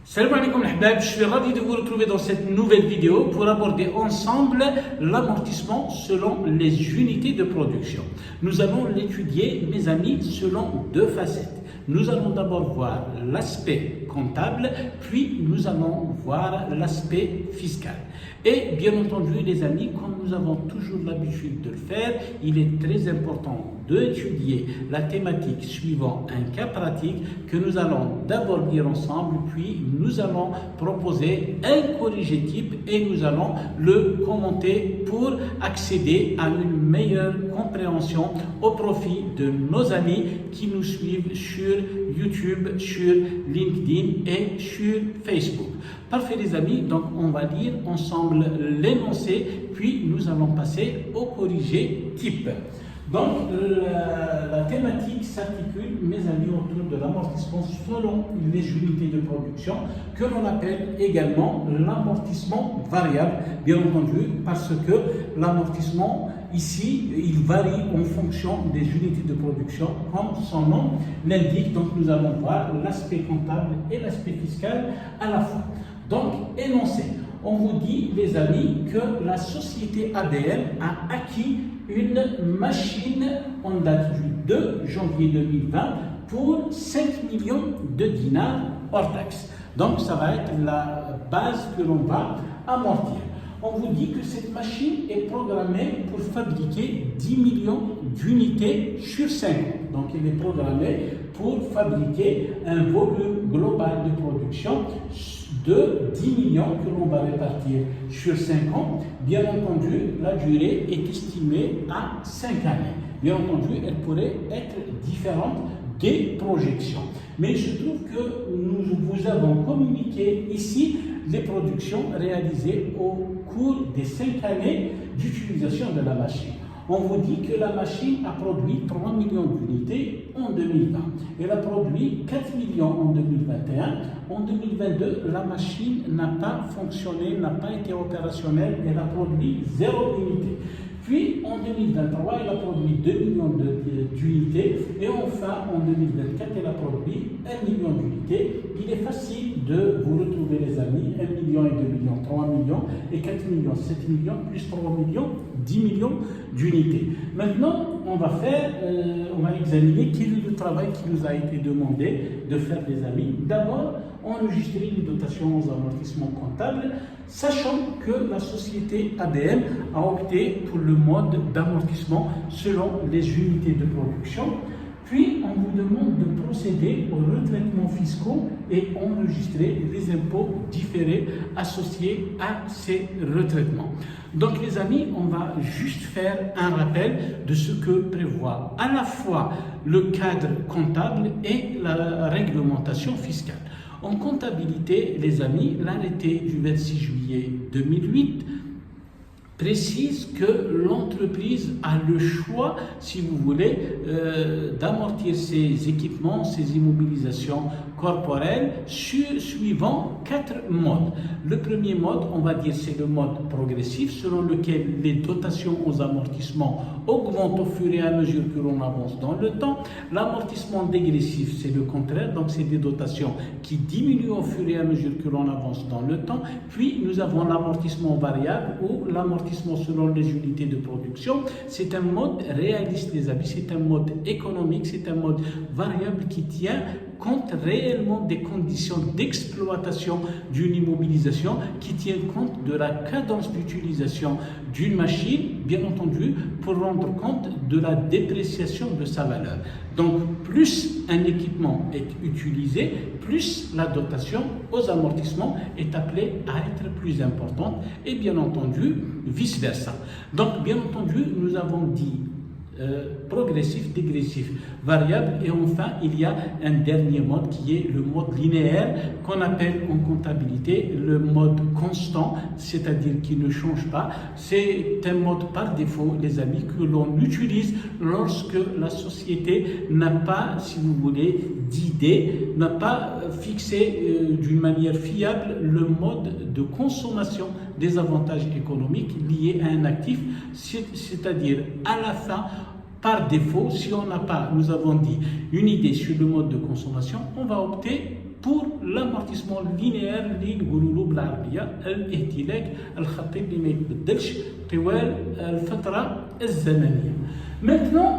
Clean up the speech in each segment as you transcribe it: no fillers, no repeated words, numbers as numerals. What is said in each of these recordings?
Salam alaikum l'ahbab, je suis ravi de vous retrouver dans cette nouvelle vidéo pour aborder ensemble l'amortissement selon les unités de production. Nous allons l'étudier, mes amis, selon deux facettes. Nous allons d'abord voir l'aspect comptable, puis nous allons voir l'aspect fiscal. Et bien entendu, les amis, comme nous avons toujours l'habitude de le faire, il est très important d'étudier la thématique suivant un cas pratique que nous allons d'abord lire ensemble, puis nous allons proposer un corrigé type et nous allons le commenter pour accéder à une meilleure compréhension au profit de nos amis qui nous suivent sur YouTube, sur LinkedIn et sur Facebook. Parfait les amis, donc on va lire ensemble l'énoncé, puis nous allons passer au corrigé type. Donc la thématique s'articule, mes amis, autour de l'amortissement selon les unités de production, que l'on appelle également l'amortissement variable, bien entendu, parce que l'amortissement ici, il varie en fonction des unités de production, comme son nom l'indique. Donc nous allons voir l'aspect comptable et l'aspect fiscal à la fois. Donc, énoncé. On vous dit, les amis, que la société ABM a acquis une machine en date du 2 janvier 2020 pour 5 millions de dinars hors taxe. Donc, ça va être la base que l'on va amortir. On vous dit que cette machine est programmée pour fabriquer 10 millions d'unités sur 5 ans. Donc, elle est programmée pour fabriquer un volume global de production de 10 millions que l'on va répartir sur 5 ans. Bien entendu, la durée est estimée à 5 années. Bien entendu, elle pourrait être différente des projections. Mais je trouve que nous vous avons communiqué ici les productions réalisées au cours des 5 années d'utilisation de la machine. On vous dit que la machine a produit 3 millions d'unités en 2020. Elle a produit 4 millions en 2021. En 2022, la machine n'a pas fonctionné, n'a pas été opérationnelle. Elle a produit 0 unité. Puis en 2023, elle a produit 2 millions d'unités. Et enfin, en 2024, elle a produit 1 million d'unités. Il est facile de vous retrouver, les amis, 1 million et 2 millions, 3 millions et 4 millions, 7 millions, plus 3 millions, 10 millions d'unités. Maintenant, on va examiner quel est le travail qui nous a été demandé de faire, les amis. D'abord, enregistrer les dotations aux amortissements comptables, sachant que la société ABM a opté pour le mode d'amortissement selon les unités de production. Puis, on vous demande de procéder aux retraitements fiscaux et enregistrer les impôts différés associés à ces retraitements. Donc, les amis, on va juste faire un rappel de ce que prévoit à la fois le cadre comptable et la réglementation fiscale. En comptabilité, les amis, l'arrêté du 26 juillet 2008 précise que l'entreprise a le choix, si vous voulez, d'amortir ses équipements, ses immobilisations corporelles suivant 4 modes. Le premier mode, on va dire, c'est le mode progressif, selon lequel les dotations aux amortissements augmentent au fur et à mesure que l'on avance dans le temps. L'amortissement dégressif, c'est le contraire, donc c'est des dotations qui diminuent au fur et à mesure que l'on avance dans le temps. Puis nous avons l'amortissement variable ou l'amortissement selon les unités de production. C'est un mode réaliste, les amis, c'est un mode économique, c'est un mode variable qui tient compte réellement des conditions d'exploitation d'une immobilisation, qui tient compte de la cadence d'utilisation d'une machine, bien entendu, pour rendre compte de la dépréciation de sa valeur. Donc, plus un équipement est utilisé, plus la dotation aux amortissements est appelée à être plus importante et bien entendu, vice-versa. Donc, bien entendu, nous avons dit progressif, dégressif, variable, et enfin il y a un dernier mode qui est le mode linéaire qu'on appelle en comptabilité le mode constant, c'est-à-dire qui ne change pas. C'est un mode par défaut, les amis, que l'on utilise lorsque la société n'a pas, si vous voulez, d'idée, n'a pas fixé d'une manière fiable le mode de consommation des avantages économiques liés à un actif, c'est-à-dire à la fin, par défaut, si on n'a pas, nous avons dit, une idée sur le mode de consommation, on va opter pour l'amortissement linéaire اللي نقولوا له بالعربيه الاهتلاك الخطي اللي ما يتبدلش طوال الفتره الزمنيه. Maintenant,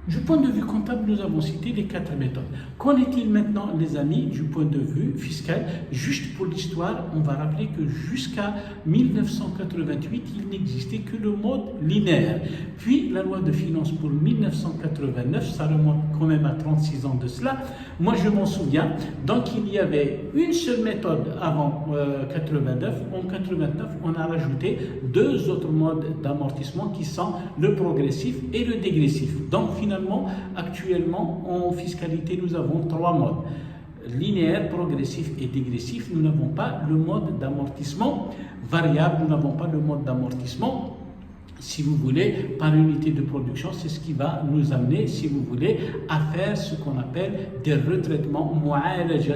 du point de vue comptable, nous avons cité les 4 méthodes. Qu'en est-il maintenant, les amis, du point de vue fiscal? Juste pour l'histoire, on va rappeler que jusqu'à 1988, il n'existait que le mode linéaire. Puis la loi de finances pour 1989, ça remonte quand même à 36 ans de cela. Moi, je m'en souviens. Donc, il y avait une seule méthode avant 89. En 89, on a rajouté 2 autres modes d'amortissement qui sont le progressif et le dégressif. Donc, finalement, actuellement, en fiscalité, nous avons 3 modes. Linéaire, progressif et dégressif. Nous n'avons pas le mode d'amortissement variable, nous n'avons pas le mode d'amortissement, si vous voulez, par unité de production. C'est ce qui va nous amener, si vous voulez, à faire ce qu'on appelle des retraitements,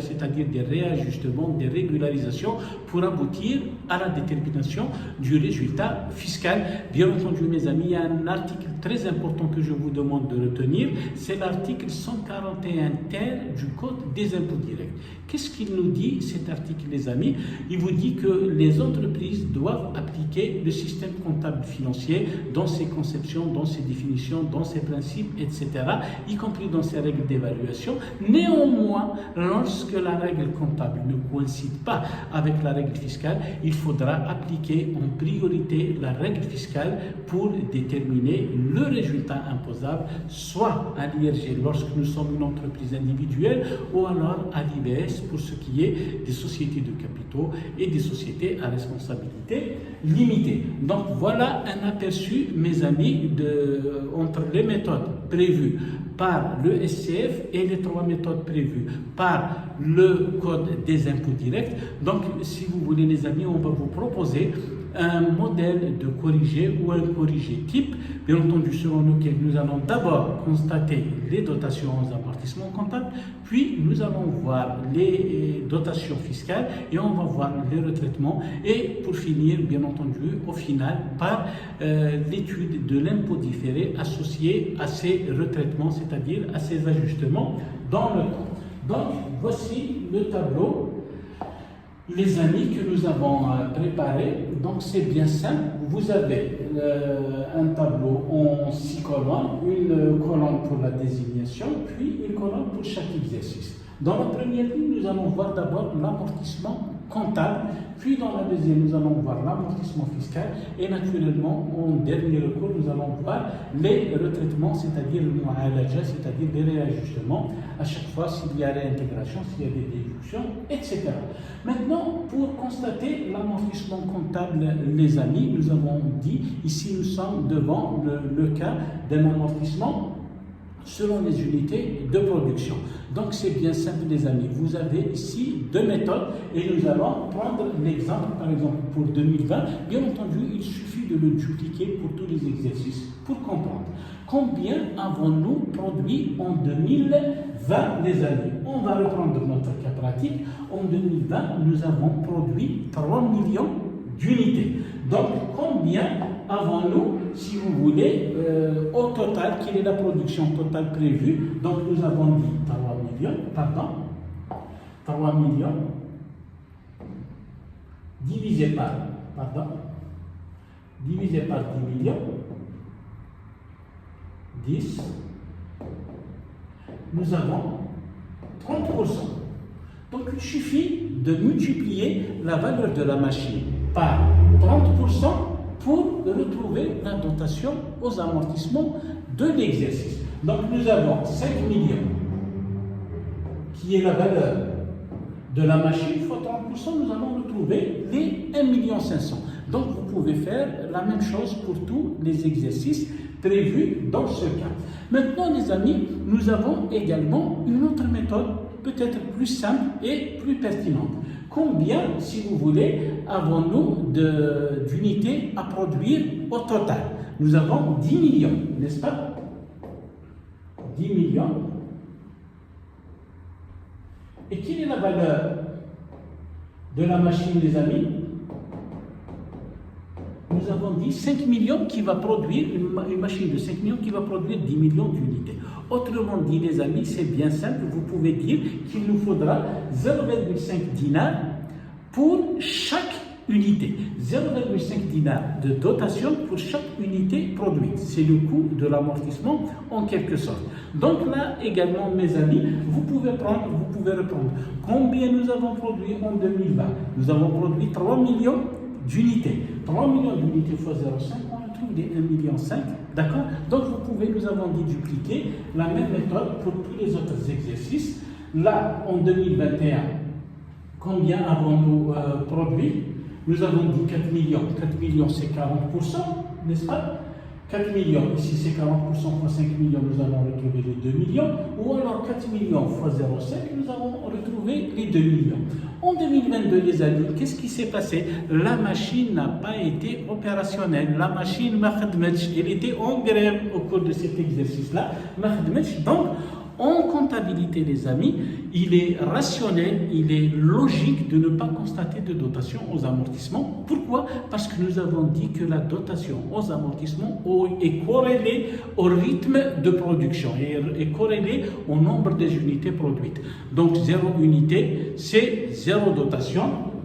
c'est-à-dire des réajustements, des régularisations pour aboutir à la détermination du résultat fiscal. Bien entendu, mes amis, il y a un article très important que je vous demande de retenir, c'est l'article 141 ter du Code des impôts directs. Qu'est-ce qu'il nous dit, cet article, les amis? Il vous dit que les entreprises doivent appliquer le système comptable financier dans ses conceptions, dans ses définitions, dans ses principes, etc., y compris dans ses règles d'évaluation. Néanmoins, lorsque la règle comptable ne coïncide pas avec la règle fiscale, il faudra appliquer en priorité la règle fiscale pour déterminer le résultat imposable, soit à l'IRG lorsque nous sommes une entreprise individuelle, ou alors à l'IBS pour ce qui est des sociétés de capitaux et des sociétés à responsabilité limitée. Donc voilà un aperçu, mes amis, entre les méthodes prévues par le SCF et les 3 méthodes prévues par le Code des impôts directs. Donc, si vous voulez, les amis, on va vous proposer un modèle de corrigé ou un corrigé type, bien entendu, selon lequel nous allons d'abord constater les dotations aux amortissements comptables, puis nous allons voir les dotations fiscales et on va voir les retraitements, et pour finir, bien entendu, au final, par l'étude de l'impôt différé associé à ces retraitements, c'est-à-dire à ces ajustements dans le temps. Donc, voici le tableau, les amis, que nous avons préparé. Donc c'est bien simple, vous avez un tableau en 6 colonnes, une colonne pour la désignation, puis une colonne pour chaque exercice. Dans la première ligne, nous allons voir d'abord l'amortissement comptable, puis dans la deuxième, nous allons voir l'amortissement fiscal, et naturellement, en dernier recours, nous allons voir les retraitements, c'est-à-dire le mu'alaja, c'est-à-dire des réajustements, à chaque fois s'il y a réintégration, s'il y a des déductions, etc. Maintenant, pour constater l'amortissement comptable, les amis, nous avons dit, ici nous sommes devant le cas d'un amortissement selon les unités de production. Donc c'est bien simple, les amis. Vous avez ici 2 méthodes et nous allons prendre l'exemple, par exemple pour 2020. Bien entendu, il suffit de le dupliquer pour tous les exercices pour comprendre. Combien avons-nous produit en 2020, les amis? On va reprendre notre cas pratique. En 2020, nous avons produit 3 millions d'unités. Donc, combien avons-nous, si vous voulez, au total, quelle est la production totale prévue? Donc, nous avons dit 3 millions divisé par 10 millions, 10, nous avons 30%. Donc, il suffit de multiplier la valeur de la machine par 30% pour retrouver la dotation aux amortissements de l'exercice. Donc, nous avons 5 millions, qui est la valeur de la machine, fois 30%, nous allons retrouver les 1,5 million. Donc, vous pouvez faire la même chose pour tous les exercices prévus dans ce cas. Maintenant, les amis, nous avons également une autre méthode, peut-être plus simple et plus pertinente. Combien, si vous voulez, avons-nous d'unités à produire au total? Nous avons 10 millions, n'est-ce pas? 10 millions. Et quelle est la valeur de la machine, les amis? Nous avons dit 5 millions qui va produire, une machine de 5 millions qui va produire 10 millions d'unités. Autrement dit, les amis, c'est bien simple. Vous pouvez dire qu'il nous faudra 0,5 dinars pour chaque unité. 0,5 dinars de dotation pour chaque unité produite. C'est le coût de l'amortissement en quelque sorte. Donc là également, mes amis, vous pouvez reprendre combien nous avons produit en 2020. Nous avons produit 3 millions d'unités. 3 millions d'unités fois 0,5, on retrouve les 1,5 million. D'accord? Donc nous avons dit dupliquer la même méthode pour tous les autres exercices. Là, en 2021, combien avons-nous produit? Nous avons dit 4 millions. 4 millions, c'est 40%, n'est-ce pas? 4 millions, ici c'est 40% fois 5 millions, nous allons retrouver les 2 millions. Ou alors 4 millions fois 0,5, nous allons retrouver les 2 millions. En 2022, les amis, qu'est-ce qui s'est passé? La machine n'a pas été opérationnelle. La machine, elle était en grève au cours de cet exercice-là. Donc, en comptabilité, les amis, il est rationnel, il est logique de ne pas constater de dotation aux amortissements. Pourquoi? Parce que nous avons dit que la dotation aux amortissements est corrélée au rythme de production et est corrélée au nombre des unités produites. Donc 0 unité, c'est 0 dotation,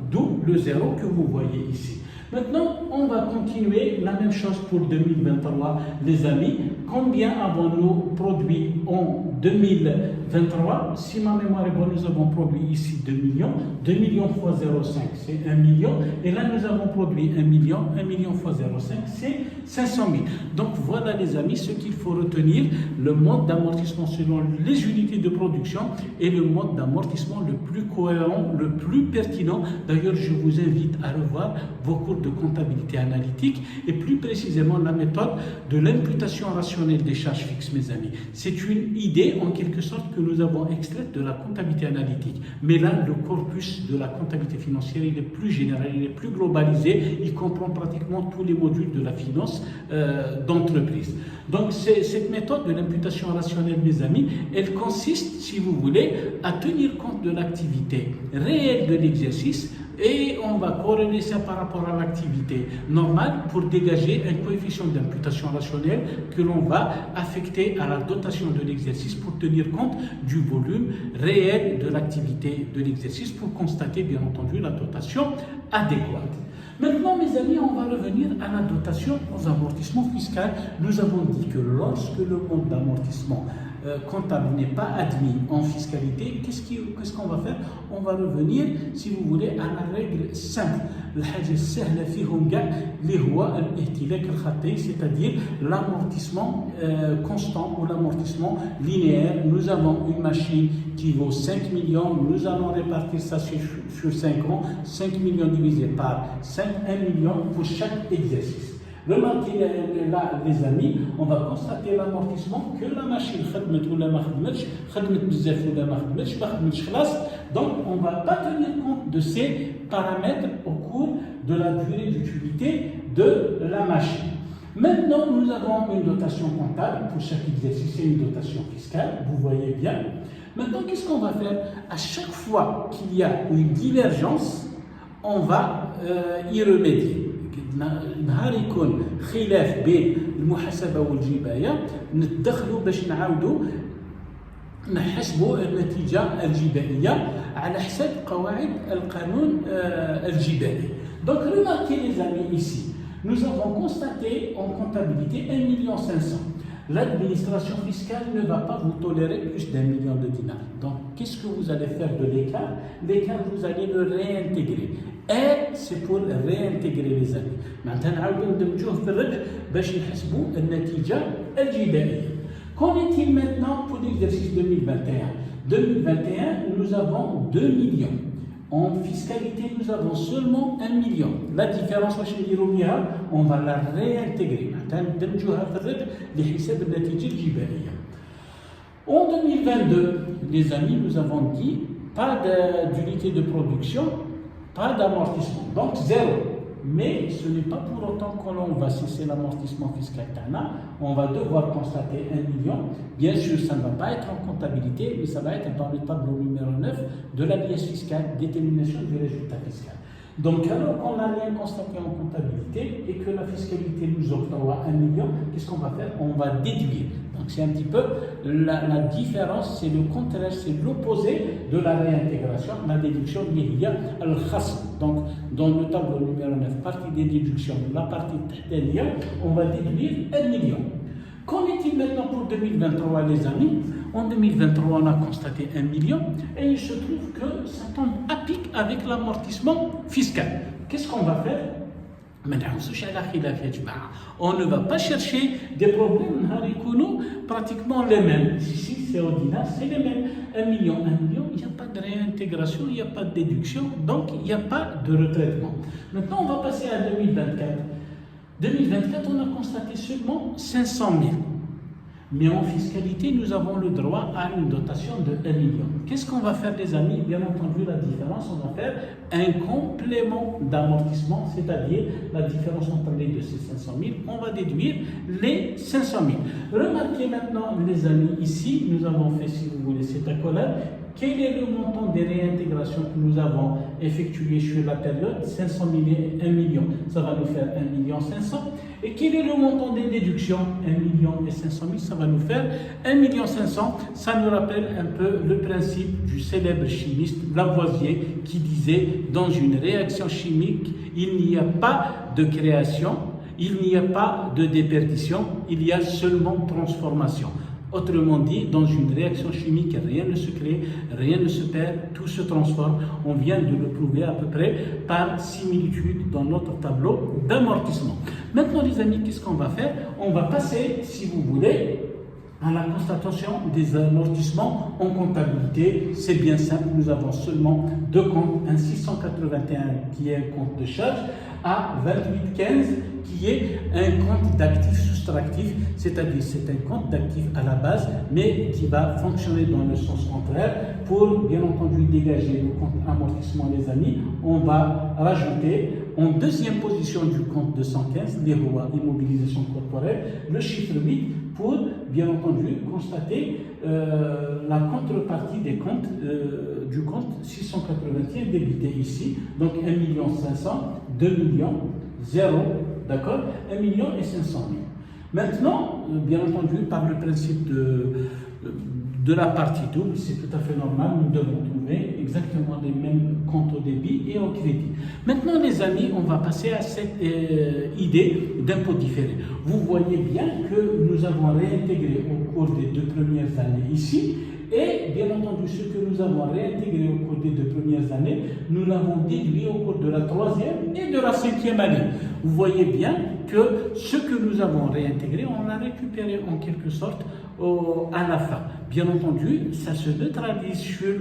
d'où le 0 que vous voyez ici. Maintenant, on va continuer la même chose pour 2023, les amis. Combien avons-nous produit en 2023? Si ma mémoire est bonne, nous avons produit ici 2 millions. 2 millions fois 0,5, c'est 1 million. Et là, nous avons produit 1 million. 1 million fois 0,5, c'est 500 000. Donc voilà, les amis, ce qu'il faut retenir. Le mode d'amortissement selon les unités de production est le mode d'amortissement le plus cohérent, le plus pertinent. D'ailleurs, je vous invite à revoir vos cours de comptabilité analytique et plus précisément la méthode de l'imputation rationnelle des charges fixes, mes amis. C'est une idée en quelque sorte que nous avons extraite de la comptabilité analytique. Mais là, le corpus de la comptabilité financière, il est plus général, il est plus globalisé, il comprend pratiquement tous les modules de la finance d'entreprise. Donc cette méthode de l'imputation rationnelle, mes amis, elle consiste, si vous voulez, à tenir compte de l'activité réelle de l'exercice et on va corréler ça par rapport à l'activité normale pour dégager un coefficient d'imputation rationnelle que l'on va affecter à la dotation de l'exercice pour tenir compte du volume réel de l'activité de l'exercice pour constater bien entendu la dotation adéquate. Maintenant, mes amis, on va revenir à la dotation aux amortissements fiscaux. Nous avons dit que lorsque le mode d'amortissement comptable n'est pas admis en fiscalité, qu'est-ce qu'on va faire? On va revenir, si vous voulez, à la règle simple. C'est-à-dire l'amortissement constant ou l'amortissement linéaire. Nous avons une machine qui vaut 5 millions, nous allons répartir ça sur 5 ans, 5 millions divisé par 5, 1 million pour chaque exercice. Remarquez là, les amis, on va constater l'amortissement que la machine donc on ne va pas tenir compte de ces paramètres au cours de la durée d'utilité de la machine. Maintenant, nous avons une dotation comptable pour chaque exercice et une dotation fiscale, vous voyez bien. Maintenant, qu'est-ce qu'on va faire? À chaque fois qu'il y a une divergence, on va y remédier. نهار يكون خلاف بين المحاسبه والجبايه ندخلوا باش نعاودوا نحسبوا النتيجه الجبائيه على حسب قواعد القانون الجبائي. Donc remarquez les amis ici, nous avons constaté en comptabilité 1,5 million. L'administration fiscale ne va pas vous tolérer plus d'1 million de dinars. Donc, qu'est-ce que vous allez faire de l'écart? L'écart, vous allez le réintégrer. Et c'est pour réintégrer les amis. Maintenant, qu'en est-il maintenant pour l'exercice 2021? 2021, nous avons 2 millions. En fiscalité, nous avons seulement 1 million. La différence, on va la réintégrer. En 2022, les amis, nous avons dit pas d'unité de production, pas d'amortissement, donc 0. Mais ce n'est pas pour autant que l'on va cesser l'amortissement fiscal. On va devoir constater 1 million. Bien sûr, ça ne va pas être en comptabilité, mais ça va être dans le tableau numéro 9 de la liasse fiscale, détermination du résultat fiscal. Donc, alors qu'on n'a rien constaté en comptabilité et que la fiscalité nous octroie 1 million, qu'est-ce qu'on va faire? On va déduire Donc c'est un petit peu la différence, c'est le contraire, c'est l'opposé de la réintégration, la déduction liée à al-khasm. Donc dans le tableau numéro 9, partie des déductions, la partie tahtaniyya, on va déduire 1 million. Qu'en est-il maintenant pour 2023 les amis? En 2023 on a constaté 1 million et il se trouve que ça tombe à pic avec l'amortissement fiscal. Qu'est-ce qu'on va faire? On ne va pas chercher des problèmes pratiquement les mêmes. Ici, c'est ordinaire, c'est les mêmes. 1 million, il n'y a pas de réintégration, il n'y a pas de déduction, donc il n'y a pas de retraitement. Maintenant, on va passer à 2024. 2024, on a constaté seulement 500 000. Mais en fiscalité, nous avons le droit à une dotation de 1 million. Qu'est-ce qu'on va faire, les amis? Bien entendu, la différence, on va faire un complément d'amortissement, c'est-à-dire la différence entre les deux, c'est 500 000. On va déduire les 500 000. Remarquez maintenant, les amis, ici, nous avons fait, si vous voulez, cette accolade. Quel est le montant des réintégrations que nous avons effectuées sur la période? 500 000 et 1 million. Ça va nous faire 1 million 500. Et quel est le montant des déductions? 1 million et 500 000, ça va nous faire 1 million 500. Ça nous rappelle un peu le principe du célèbre chimiste Lavoisier qui disait dans une réaction chimique, il n'y a pas de création, il n'y a pas de déperdition, il y a seulement transformation. Autrement dit, dans une réaction chimique, rien ne se crée, rien ne se perd, tout se transforme. On vient de le prouver à peu près par similitude dans notre tableau d'amortissement. Maintenant, les amis, qu'est-ce qu'on va faire? On va passer, si vous voulez, à la constatation des amortissements en comptabilité. C'est bien simple, nous avons seulement deux comptes, un 681 qui est un compte de charge, à 2815 qui est un compte d'actifs soustractifs, c'est-à-dire c'est un compte d'actifs à la base, mais qui va fonctionner dans le sens contraire. Pour bien entendu dégager le compte amortissement, les amis, on va rajouter en deuxième position du compte 215, les ROA, immobilisation corporelle, le chiffre 8 pour bien entendu constater la contrepartie des comptes du compte 681 débité ici, donc 1 500 000, 2 millions, 0, d'accord, 1 million et 500 000. Maintenant, bien entendu, par le principe de la partie double, c'est tout à fait normal, nous devons trouver exactement les mêmes comptes au débit et au crédit. Maintenant, les amis, on va passer à cette idée d'impôt différé. Vous voyez bien que nous avons réintégré au cours des 2 premières années ici, et bien entendu, ce que nous avons réintégré au cours des 2 premières années, nous l'avons déduit au cours de la 3e et de la 5e année. Vous voyez bien que ce que nous avons réintégré, on l'a récupéré en quelque sorte à la fin. Bien entendu, ça se neutralise sur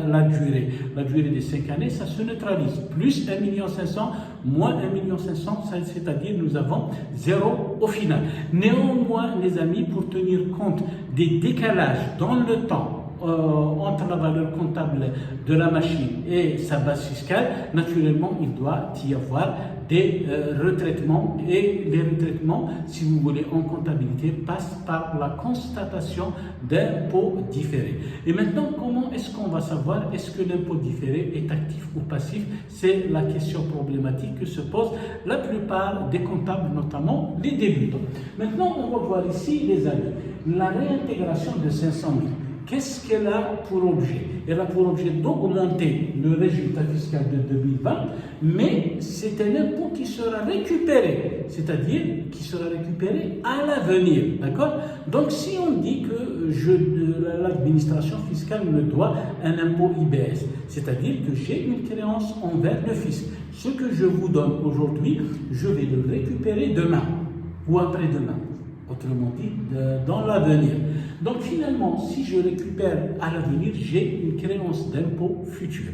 la durée. La durée des 5 années, ça se neutralise. Plus 1 500 000, moins 1 500 000, c'est-à-dire nous avons 0 au final. Néanmoins, les amis, pour tenir compte des décalages dans le temps, entre la valeur comptable de la machine et sa base fiscale, naturellement, il doit y avoir des retraitements, et les retraitements, si vous voulez, en comptabilité, passent par la constatation d'impôt différé. Et maintenant, comment est-ce qu'on va savoir est-ce que l'impôt différé est actif ou passif? C'est la question problématique que se pose la plupart des comptables, notamment les débutants. Maintenant, on va voir ici, les amis, la réintégration de 500 000. Qu'est-ce qu'elle a pour objet? Elle a pour objet d'augmenter le résultat fiscal de 2020, mais c'est un impôt qui sera récupéré, c'est-à-dire qui sera récupéré à l'avenir, d'accord? Donc si on dit que l'administration fiscale me doit un impôt IBS, c'est-à-dire que j'ai une créance envers le fisc, ce que je vous donne aujourd'hui, je vais le récupérer demain ou après-demain. Autrement dit, dans l'avenir. Donc finalement, si je récupère à l'avenir, j'ai une créance d'impôt futur.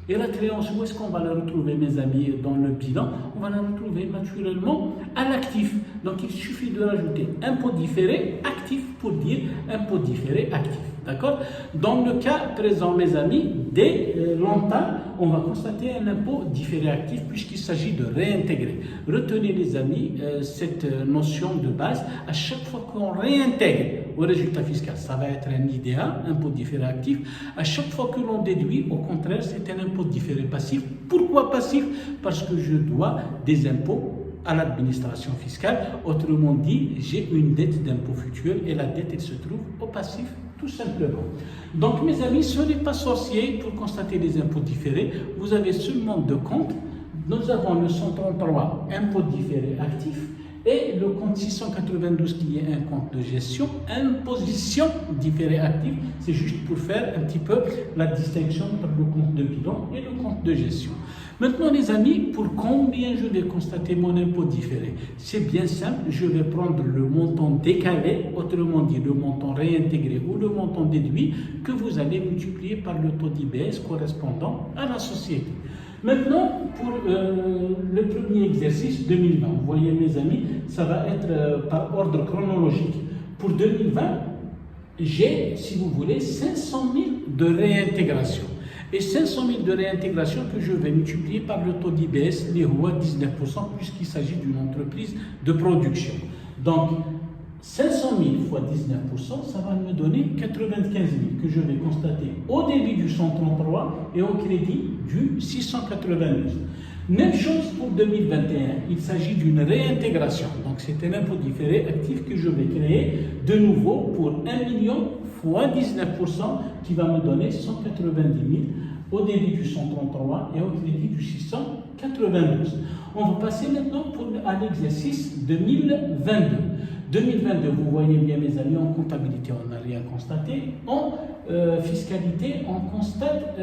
Et la créance, où est-ce qu'on va la retrouver, mes amis, dans le bilan? On va la retrouver naturellement à l'actif. Donc il suffit de rajouter impôt différé actif pour dire impôt différé actif. D'accord? Dans le cas présent, mes amis, dès longtemps, on va constater un impôt différé actif puisqu'il s'agit de réintégrer. Retenez, les amis, cette notion de base. À chaque fois qu'on réintègre au résultat fiscal, ça va être un IDA, impôt différé actif. À chaque fois que l'on déduit, au contraire, c'est un impôt différé passif. Pourquoi passif? Parce que je dois des impôts à l'administration fiscale. Autrement dit, j'ai une dette d'impôt futur et la dette, elle se trouve au passif, tout simplement. Donc, mes amis, ce n'est pas sorcier pour constater les impôts différés. Vous avez seulement deux comptes. Nous avons le 133, impôts différés actifs, et le compte 692 qui est un compte de gestion, imposition différée active. C'est juste pour faire un petit peu la distinction entre le compte de bilan et le compte de gestion. Maintenant, les amis, pour combien je vais constater mon impôt différé? C'est bien simple, je vais prendre le montant décalé, autrement dit le montant réintégré ou le montant déduit, que vous allez multiplier par le taux d'IBS correspondant à la société. Maintenant, pour le premier exercice 2020, vous voyez mes amis, ça va être par ordre chronologique. Pour 2020, j'ai, si vous voulez, 500 000 de réintégration. Et 500 000 de réintégration que je vais multiplier par le taux d'IBS, les ROA 19%, puisqu'il s'agit d'une entreprise de production. Donc, 500 000 fois 19%, ça va me donner 95 000 que je vais constater au débit du 133 et au crédit du 692. Même chose pour 2021, il s'agit d'une réintégration. Donc c'est un impôt différé actif que je vais créer de nouveau pour 1 million fois 19% qui va me donner 190 000 au débit du 133 et au crédit du 692. On va passer maintenant à l'exercice 2022. 2022, vous voyez bien mes amis, en comptabilité, on n'a rien constaté. En fiscalité, on constate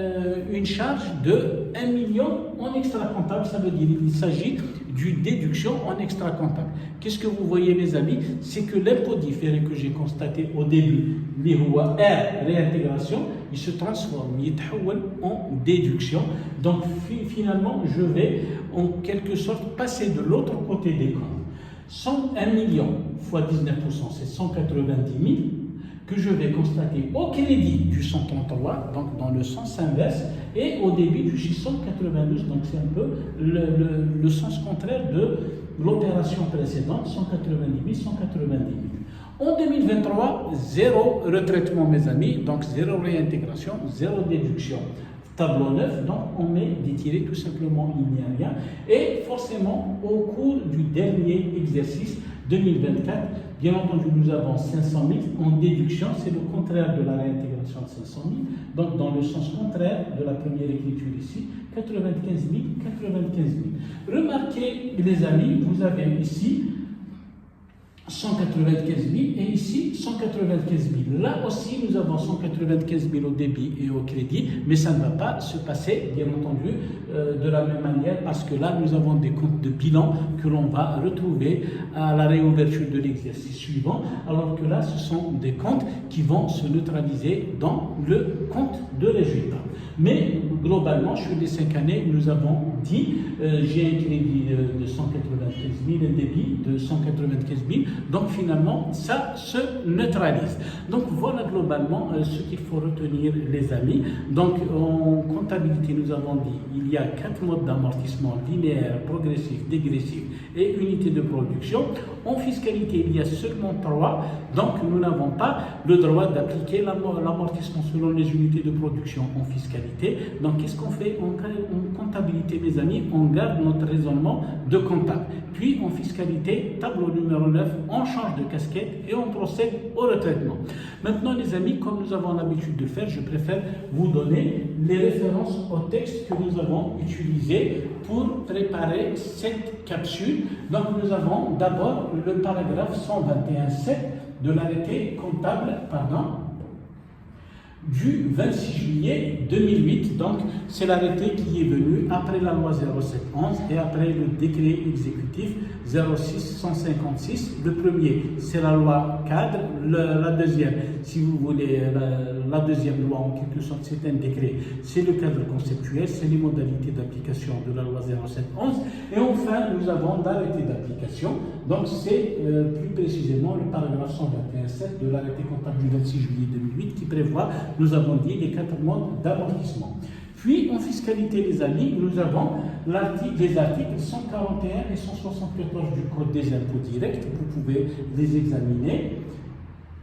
une charge de 1 million en extra-comptable. Ça veut dire qu'il s'agit d'une déduction en extra-comptable. Qu'est-ce que vous voyez mes amis? C'est que l'impôt différé que j'ai constaté au début, l'IROA R, réintégration, il se transforme, il est en déduction. Donc finalement, je vais en quelque sorte passer de l'autre côté des comptes. 101 millions fois 19%, c'est 190 000 que je vais constater au crédit du 133, donc dans le sens inverse, et au débit du 692, donc c'est un peu le sens contraire de l'opération précédente, 190 000, 190 000. En 2023, zéro retraitement mes amis, donc zéro réintégration, zéro déduction. Tableau 9, donc on met des tirets tout simplement, il n'y a rien. Et forcément, au cours du dernier exercice 2024, bien entendu, nous avons 500 000 en déduction, c'est le contraire de la réintégration de 500 000, donc dans le sens contraire de la première écriture ici, 95 000, 95 000. Remarquez, les amis, vous avez ici 195 000 et ici 195 000. Là aussi, nous avons 195 000 au débit et au crédit, mais ça ne va pas se passer, bien entendu, de la même manière parce que là, nous avons des comptes de bilan que l'on va retrouver à la réouverture de l'exercice suivant, alors que là, ce sont des comptes qui vont se neutraliser dans le compte de résultat. Mais globalement, sur les 5 années, nous avons dit, j'ai un crédit de 195 000, un débit de 195 000, donc finalement, ça se neutralise. Donc voilà globalement ce qu'il faut retenir les amis. Donc en comptabilité, nous avons dit, il y a 4 modes d'amortissement linéaire, progressif, dégressif et unité de production. En fiscalité, il y a seulement 3, donc nous n'avons pas le droit d'appliquer l'amortissement selon les unités de production en fiscalité. Donc qu'est-ce qu'on fait en comptabilité, mes amis? On garde notre raisonnement de comptable. Puis en fiscalité, tableau numéro 9, on change de casquette et on procède au retraitement. Maintenant les amis, comme nous avons l'habitude de faire, je préfère vous donner les références au texte que nous avons utilisé pour préparer cette capsule. Donc nous avons d'abord le paragraphe 121.7 de l'arrêté comptable, du 26 juillet 2008. Donc, c'est l'arrêté qui est venu après la loi 0711 et après le décret exécutif 06-156. Le premier, c'est la loi cadre. La deuxième, si vous voulez, la deuxième loi, en quelque sorte, c'est un décret. C'est le cadre conceptuel, c'est les modalités d'application de la loi 0711. Et enfin, nous avons l'arrêté d'application. Donc, c'est plus précisément le paragraphe 121.7 de l'arrêté comptable du 26 juillet 2008 qui prévoit, nous avons dit, les 4 modes d'amortissement. Puis, en fiscalité, les amis, nous avons les articles 141 et 174 du Code des impôts directs. Vous pouvez les examiner.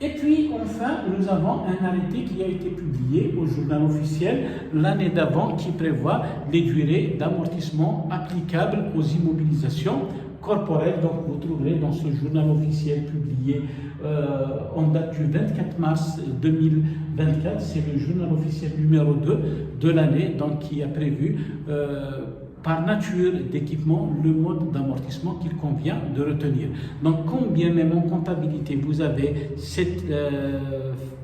Et puis, enfin, nous avons un arrêté qui a été publié au journal officiel l'année d'avant qui prévoit les durées d'amortissement applicables aux immobilisations corporelle. Donc vous trouverez dans ce journal officiel publié en date du 24 mars 2024. C'est le journal officiel numéro 2 de l'année, donc qui a prévu par nature d'équipement le mode d'amortissement qu'il convient de retenir. Donc quand bien même en comptabilité vous avez cette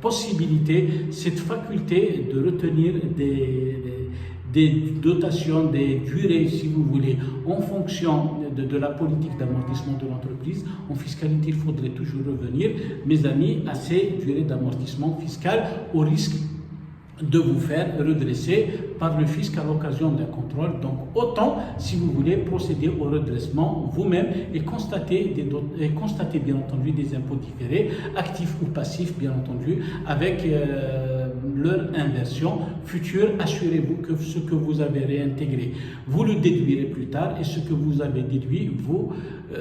possibilité, cette faculté de retenir des dotations, des durées, si vous voulez, en fonction de la politique d'amortissement de l'entreprise. En fiscalité, il faudrait toujours revenir, mes amis, à ces durées d'amortissement fiscal au risque de vous faire redresser par le fisc à l'occasion d'un contrôle. Donc autant, si vous voulez, procéder au redressement vous-même et constater bien entendu des impôts différés, actifs ou passifs bien entendu, avec leur inversion future. Assurez-vous que ce que vous avez réintégré, vous le déduirez plus tard, et ce que vous avez déduit,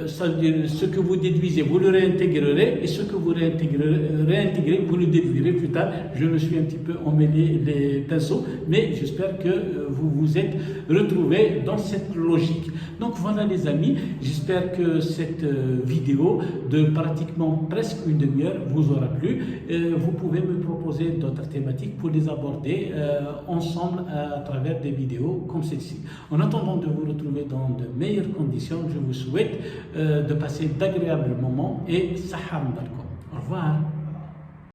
ce que vous déduisez, vous le réintégrerez, et ce que vous réintégrez, vous le déduirez plus tard. Je me suis un petit peu emmêlé les pinceaux, mais j'espère que vous vous êtes retrouvés dans cette logique. Donc voilà les amis, j'espère que cette vidéo de pratiquement presque une demi-heure vous aura plu. Vous pouvez me proposer d'autres thématiques pour les aborder ensemble à travers des vidéos comme celle-ci. En attendant de vous retrouver dans de meilleures conditions, je vous souhaite de passer d'agréables moments et saham barko. Au revoir.